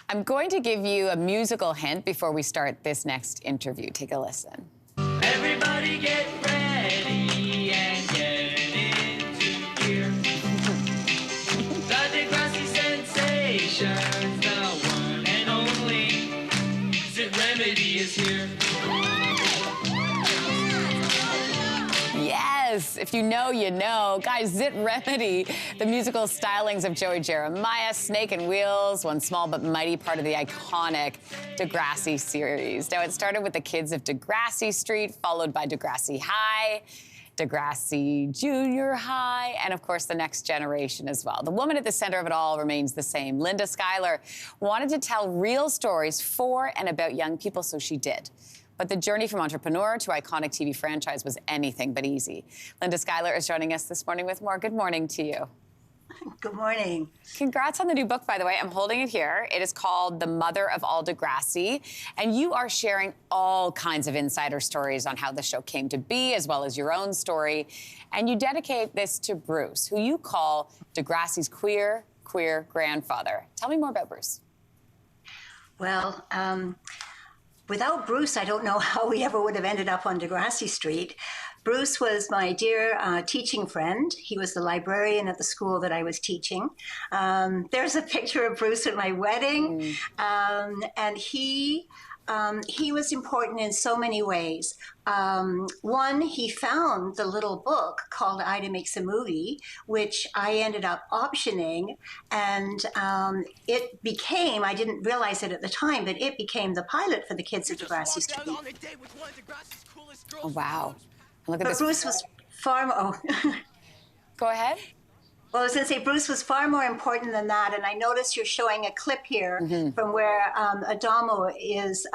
I'm going to give you a musical hint before we start this next interview. Take a listen. Everybody get ready and get into gear. The Degrassi sensation, the one and only Zit Remedy is here. Yes, if you know, you know. Guys, Zit Remedy, the musical stylings of Joey Jeremiah, Snake and Wheels, one small but mighty part of the iconic Degrassi series. Now, it started with the kids of Degrassi Street, followed by Degrassi High, Degrassi Junior High, and of course, the next generation as well. The woman at the center of it all remains the same. Schuyler wanted to tell real stories for and about young people, so she did. But the journey from entrepreneur to iconic TV franchise was anything but easy. Schuyler is joining us this morning with more. Good morning to you. Good morning. Congrats on the new book, by the way. I'm holding it here. It is called The Mother of All Degrassi, and you are sharing all kinds of insider stories on how the show came to be, as well as your own story. And you dedicate this to Bruce, who you call Degrassi's queer grandfather. Tell me more about Bruce. Well, without Bruce, I don't know how we ever would have ended up on Degrassi Street. Bruce was my dear teaching friend. He was the librarian at the school that I was teaching. There's a picture of Bruce at my wedding, and he was important in so many ways. One, he found the little book called Ida Makes a Movie, which I ended up optioning, and it became, I didn't realize it at the time, but it became the pilot for the kids of Degrassi Street. Oh, wow. Look at But this. Bruce was far more... Go ahead. Well, I was going to say, Bruce was far more important than that, and I noticed you're showing a clip here from where Adamo is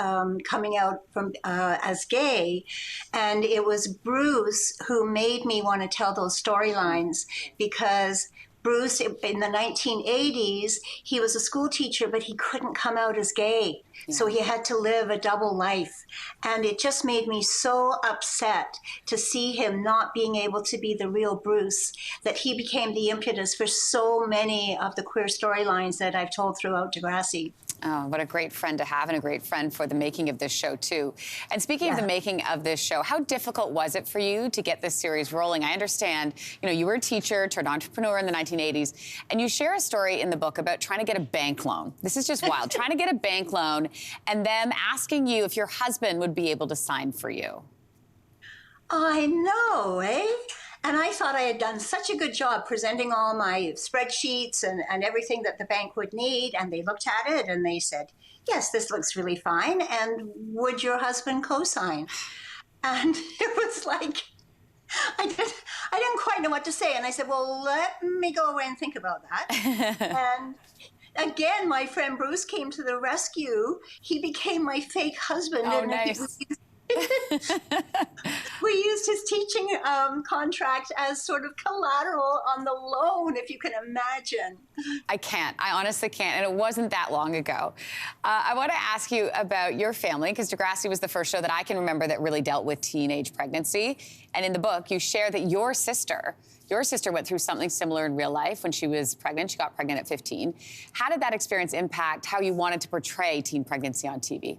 coming out from as gay, and it was Bruce who made me want to tell those storylines, because Bruce, in the 1980s, he was a school teacher, but he couldn't come out as gay. Yeah. So he had to live a double life. And it just made me so upset to see him not being able to be the real Bruce, that he became the impetus for so many of the queer storylines that I've told throughout Degrassi. Oh, what a great friend to have, and a great friend for the making of this show, too. And speaking of the making of this show, how difficult was it for you to get this series rolling? I understand, you were a teacher turned entrepreneur in the 1980s, and you share a story in the book about trying to get a bank loan. This is just wild. Trying to get a bank loan, and them asking you if your husband would be able to sign for you. I know, eh? And I thought I had done such a good job presenting all my spreadsheets and everything that the bank would need. And they looked at it and they said, yes, this looks really fine. And would your husband co-sign? And it was like, I didn't quite know what to say. And I said, well, let me go away and think about that. And again, my friend Bruce came to the rescue. He became my fake husband. Oh, and nice. We used his teaching contract as sort of collateral on the loan, if you can imagine. I can't. I honestly can't. And it wasn't that long ago. I want to ask you about your family, because Degrassi was the first show that I can remember that really dealt with teenage pregnancy. And in the book, you share that your sister went through something similar in real life when she was pregnant. She got pregnant at 15. How did that experience impact how you wanted to portray teen pregnancy on TV?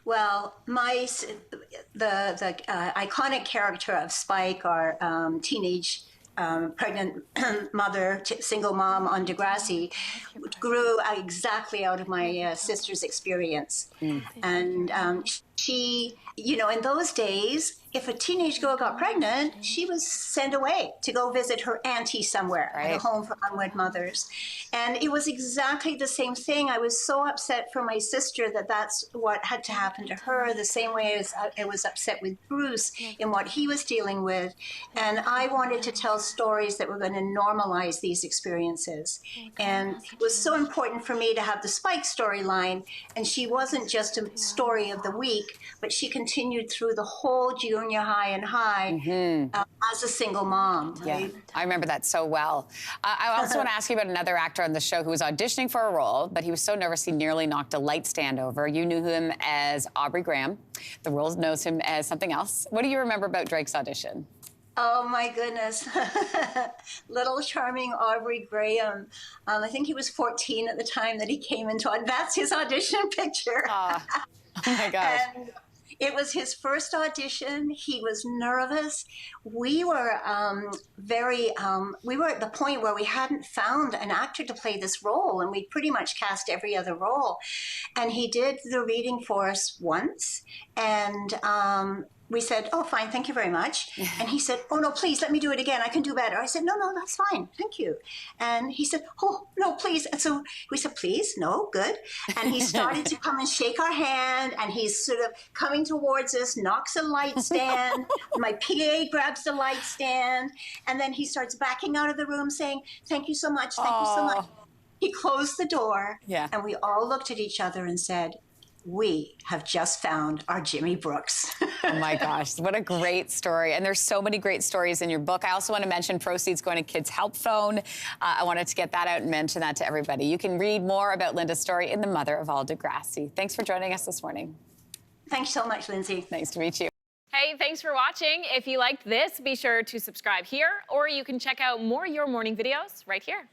Well, the iconic character of Spike, our teenage pregnant mother, single mom on Degrassi, grew exactly out of my sister's experience. And she, in those days, if a teenage girl got pregnant, she was sent away to go visit her auntie somewhere, at a home for unwed mothers. And it was exactly the same thing. I was so upset for my sister that that's what had to happen to her, the same way as I was upset with Bruce in what he was dealing with. And I wanted to tell stories that were going to normalize these experiences. And it was so important for me to have the Spike storyline. And she wasn't just a story of the week, but she continued through the whole junior high and high as a single mom. Right? Yeah, I remember that so well. I also want to ask you about another actor on the show who was auditioning for a role, but he was so nervous he nearly knocked a light stand over. You knew him as Aubrey Graham. The world knows him as something else. What do you remember about Drake's audition? Oh my goodness. Little charming Aubrey Graham. I think he was 14 at the time that he came into it. That's his audition picture. Oh my gosh. And it was his first audition. He was nervous. We were we were at the point where we hadn't found an actor to play this role, and we pretty much cast every other role. And he did the reading for us once, and we said, "Oh, fine, thank you very much." And he said, "Oh, no, please, let me do it again. I can do better." I said, "No, no, that's fine. Thank you." And he said, "Oh, no, please." And so we said, "Please, no, good." And he started to come and shake our hand, and he's sort of coming towards us, knocks a light stand. My PA grabs the light stand, and then he starts backing out of the room saying, "Thank you so much, thank you so much." He closed the door, and we all looked at each other and said, "We have just found our Jimmy Brooks." Oh my gosh, what a great story. And there's so many great stories in your book. I also want to mention proceeds going to Kids Help Phone. I wanted to get that out and mention that to everybody. You can read more about Linda's story in The Mother of All Degrassi. Thanks for joining us this morning. Thanks so much, Lindsay. Nice to meet you. Hey, thanks for watching. If you liked this, be sure to subscribe here, or you can check out more Your Morning videos right here.